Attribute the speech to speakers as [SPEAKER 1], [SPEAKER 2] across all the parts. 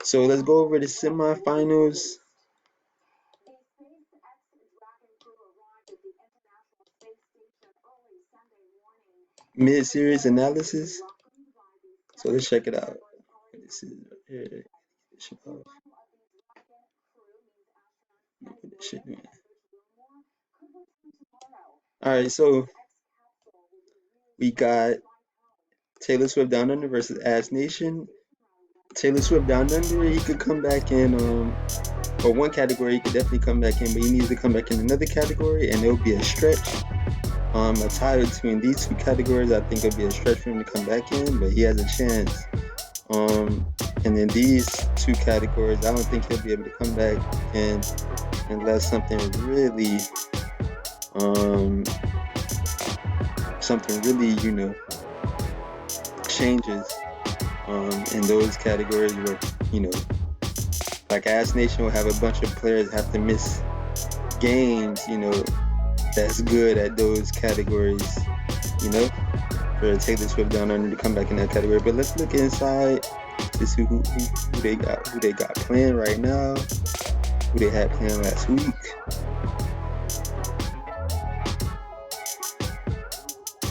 [SPEAKER 1] So let's go over the semifinals, mid-series analysis. So let's check it out. This is here. All right, so we got Taylor Swift Down Under versus Ass Nation. Taylor Swift Down Under, he could come back in, or one category he could definitely come back in, but he needs to come back in another category, and it'll be a stretch. A tie between these two categories, I think it'll be a stretch for him to come back in, but he has a chance. And in these two categories, I don't think he'll be able to come back in unless something really, changes in those categories where, like Ass Nation will have a bunch of players have to miss games, that's good at those categories, for Taylor Swift Down Under to come back in that category. But let's look inside to see who they got playing right now, who they had playing last week.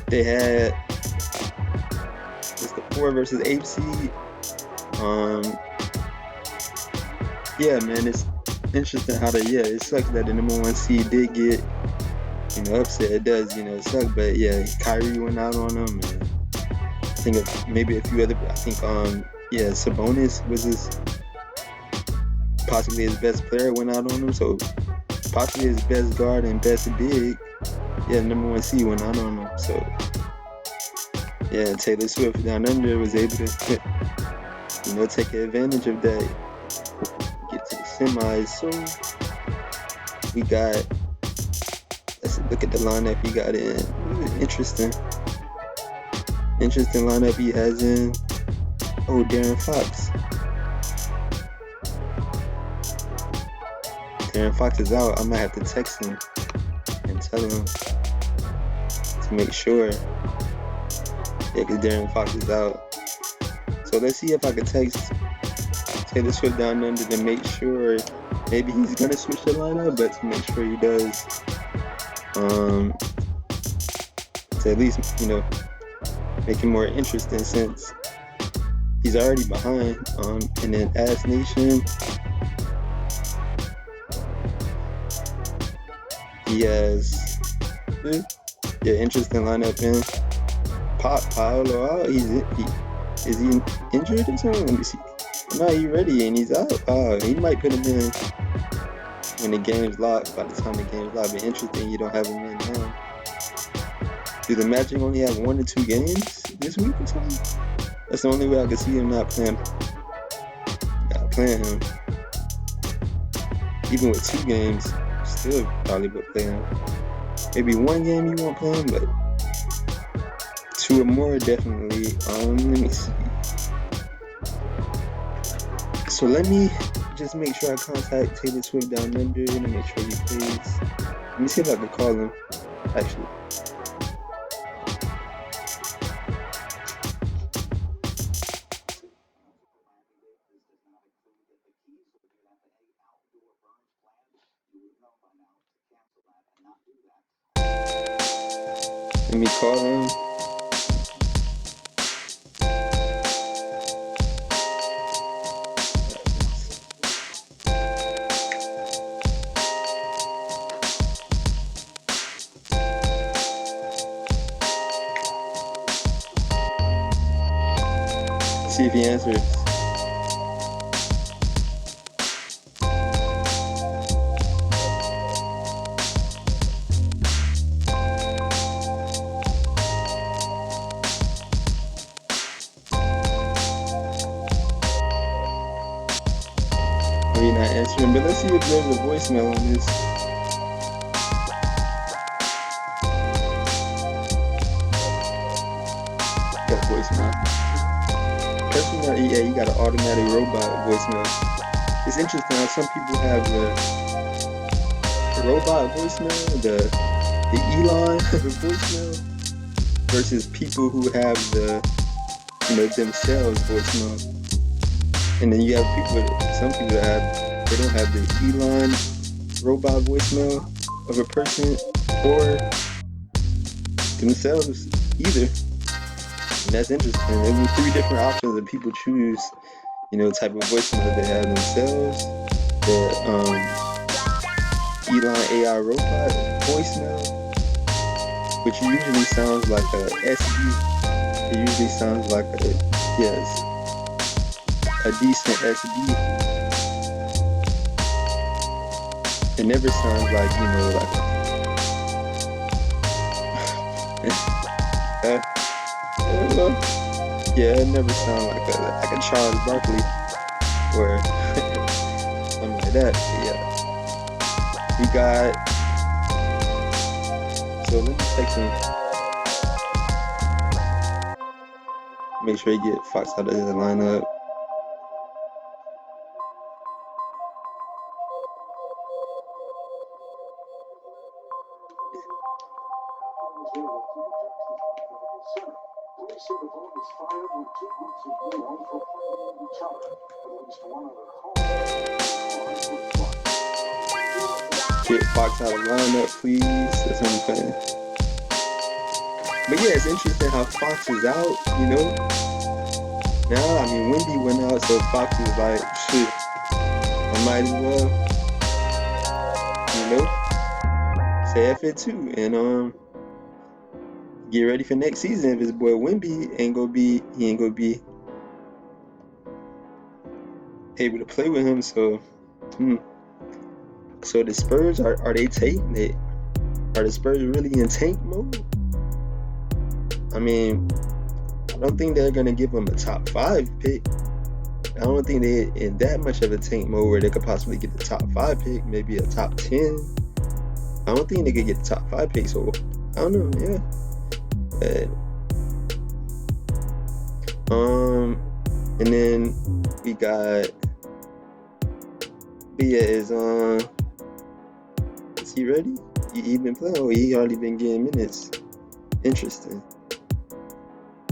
[SPEAKER 1] They had the 4 versus 8 seed. Yeah, man, it's interesting how it sucks that the number 1 seed did get, upset. It does, it sucks. But yeah, Kyrie went out on them, and I think maybe a few other. I think Sabonis was possibly his best player, went out on him. So possibly his best guard and best big. Yeah, number 1 seed went out on him. So yeah, Taylor Swift Down Under was able to, take advantage of that. Get to the semis. So we got. Let's look at the lineup he got in. Interesting lineup he has in. Oh, Darren Fox. Darren Fox is out. I might have to text him and tell him to make sure. Yeah, because Darren Fox is out. So let's see if I can text Taylor Swift Down Under to make sure. Maybe he's going to switch the lineup, but to make sure he does. To at least, make it more interesting since he's already behind. And then Ass Nation, he has interesting lineup in. Paolo out. Is he injured or something? Let me see. No, he's ready and he's out. He might put him in when the game's locked. By the time the game's locked, but interesting you don't have him in now. Do the Magic only have 1 or 2 games this week or something? That's the only way I can see him not playing him. Even with 2 games, still probably would play him. Maybe 1 game you won't play him, but 2 or more definitely. Let me see. So let me just make sure I contact Taylor Swift Down Under to make sure he plays. Let me see if I can call him. Actually. Let me call him. See if he answers. Maybe not answering, but let's see if there's a voicemail on this. Got voicemail. You got an automatic robot voicemail. It's interesting how some people have the robot voicemail, the Elon voicemail, versus people who have the themselves voicemail. And then you have some people they don't have the Elon robot voicemail of a person or themselves either. And that's interesting. It was 3 different options that people choose, type of voicemail they have themselves, the Elon AI robot voicemail, which usually sounds like a SD. It usually sounds like a decent SD. It never sounds like, uh, yeah, it never sounds like a Charles Barkley or something like that. But yeah, we got. So let me take some. Make sure you get Fox out of the lineup. Get Fox out of the lineup, please. That's what I'm saying. But yeah, it's interesting how Fox is out, Now, I mean, Wendy went out, so Fox was like, shit, I might as well, say F it too. And get ready for next season. If his boy Wemby ain't gonna be able to play with him. So, so the Spurs are they taking it? Are the Spurs really in tank mode? I mean, I don't think they're gonna give him a top 5 pick. I don't think they're in that much of a tank mode where they could possibly get the top 5 pick, maybe a top 10. I don't think they could get the top 5 pick. So I don't know. Yeah. And then we got Bia is he ready? He been playing or he already been getting minutes? Interesting.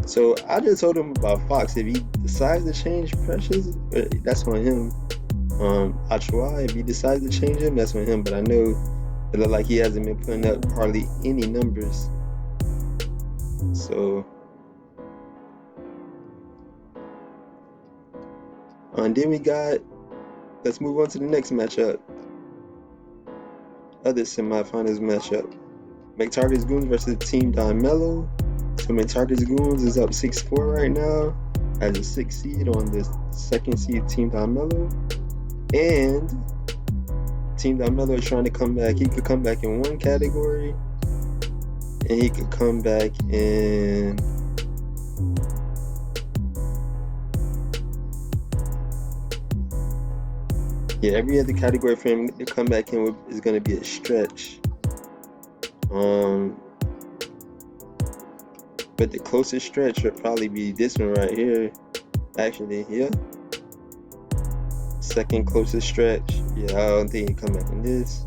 [SPEAKER 1] So I just told him about Fox. If he decides to change Precious, that's on him. Achua, if he decides to change him, that's on him. But I know it look like he hasn't been putting up hardly any numbers. So and then let's move on to the next matchup. Other semifinals matchup. McTarget's Goons versus Team Don Mello. So McTarget's Goons is up 6-4 right now as a 6th seed on the 2nd seed Team Don Mello. And Team Don Mello is trying to come back. He could come back in one category and he could come back in every other category for him to come back in is going to be a stretch. But the closest stretch would probably be this one right here. Actually, yeah. Second closest stretch. Yeah, I don't think he come back in this.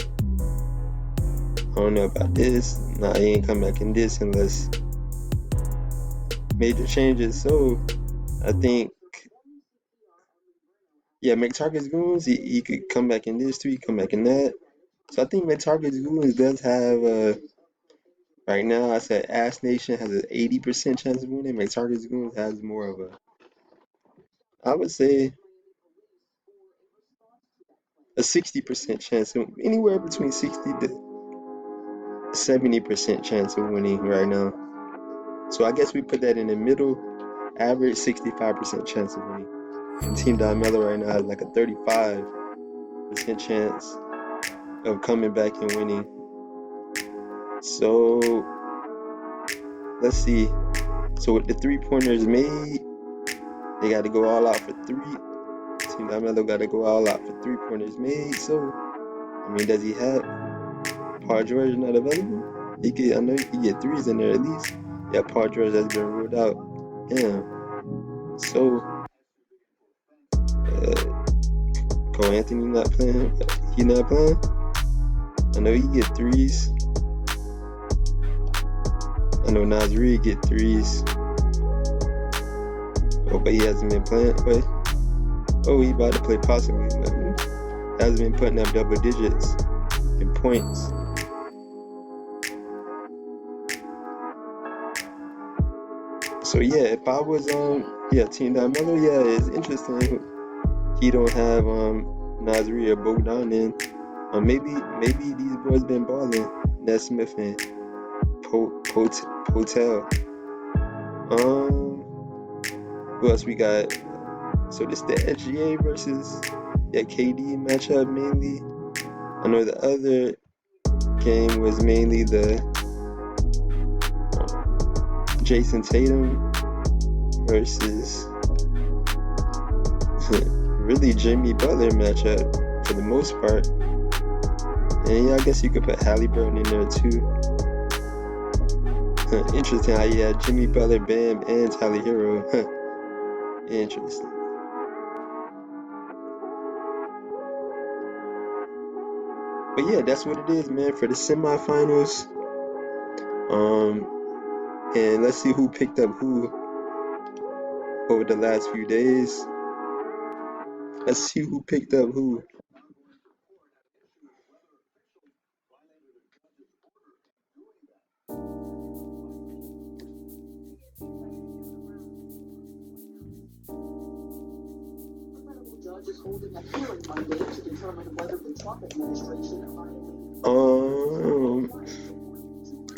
[SPEAKER 1] I don't know about this. Nah, he ain't come back in this unless major changes. So I think McTarget's Goons, he could come back in this too, he come back in that. So I think McTarget's Goons does have right now I said Ass Nation has an 80% chance of winning. McTarget's Goons has more of I would say a 60% chance, anywhere between 60 to 70% chance of winning right now. So I guess we put that in the middle, average 65% chance of winning. And Team Don Mello right now has like a 35% chance of coming back and winning. So let's see. So with the 3-pointers made, they got to go all out for 3. Team Don Mello got to go all out for 3-pointers made. So I mean, does he have Paul George not available? I know he could get 3s in there at least. Yeah, Paul George has been ruled out. Yeah. So Cole Anthony not playing. He not playing. I know he get 3s. I know Nas Reed get 3s. Oh, but he hasn't been playing. Wait. Oh, he about to play possibly, but has been putting up double digits in points. So yeah, if I was Team Melo, yeah, it's interesting. He don't have Nasri or Bogdanin. Maybe these boys been balling. Nesmith and Potel. Who else we got? So this the SGA versus KD matchup mainly. I know the other game was mainly the Jason Tatum versus really Jimmy Butler matchup for the most part. And yeah, I guess you could put Halliburton in there too. Interesting how you had Jimmy Butler, Bam, and Tyler Hero. Interesting. But yeah, that's what it is, man, for the semifinals. And let's see who picked up who over the last few days. Let's see who picked up who.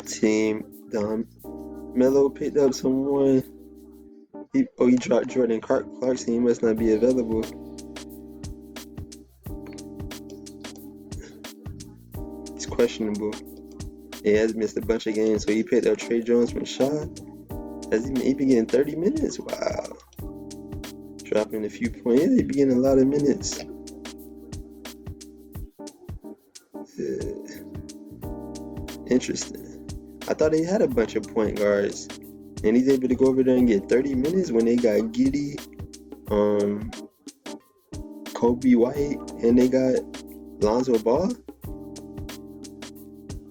[SPEAKER 1] Team Melo picked up someone. He dropped Jordan Clarkson. He must not be available. He's questionable. He has missed a bunch of games, so he picked up Trey Jones from Shaw. Has he been getting 30 minutes? Wow. Dropping a few points. Yeah, he been getting a lot of minutes. Interesting. I thought they had a bunch of point guards. And he's able to go over there and get 30 minutes when they got Giddey, Kobe White, and they got Lonzo Ball.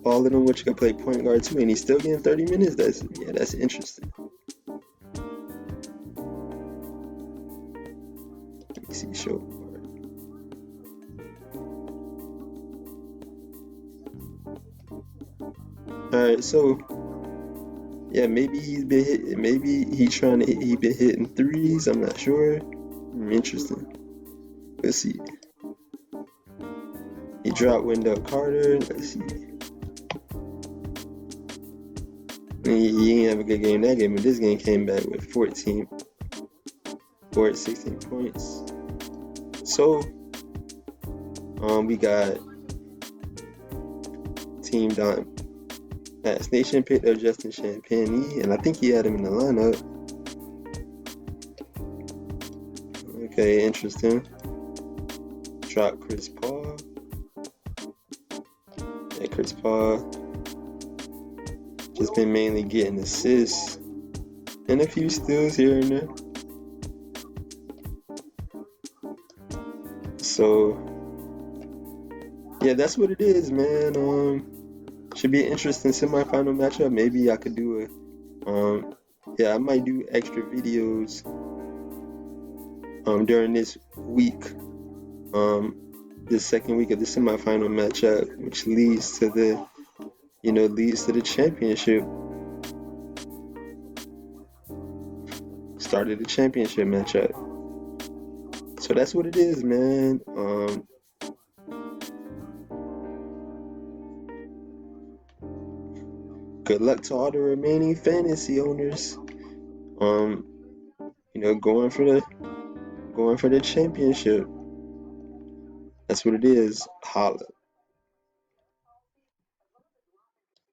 [SPEAKER 1] All of them which could play point guard too, and he's still getting 30 minutes. That's interesting. Let me see show. Alright, so yeah, maybe he's been hit. Maybe he's trying to. He been hitting threes. I'm not sure. Interesting. Let's see. He dropped Wendell Carter. Let's see. He didn't have a good game that game, but this game came back with 16 points. So, we got Team Ass Nation picked up Justin Champagnie, and I think he had him in the lineup. Okay, interesting. Drop Chris Paul. Yeah, Chris Paul just been mainly getting assists and a few steals here and there. So yeah, that's what it is, man. Should be an interesting semifinal matchup. Maybe I could do I might do extra videos during this week, the second week of the semifinal matchup, which leads to the championship. Start of the championship matchup. So that's what it is, man. Good luck to all the remaining fantasy owners. Going for the championship. That's what it is. Holla.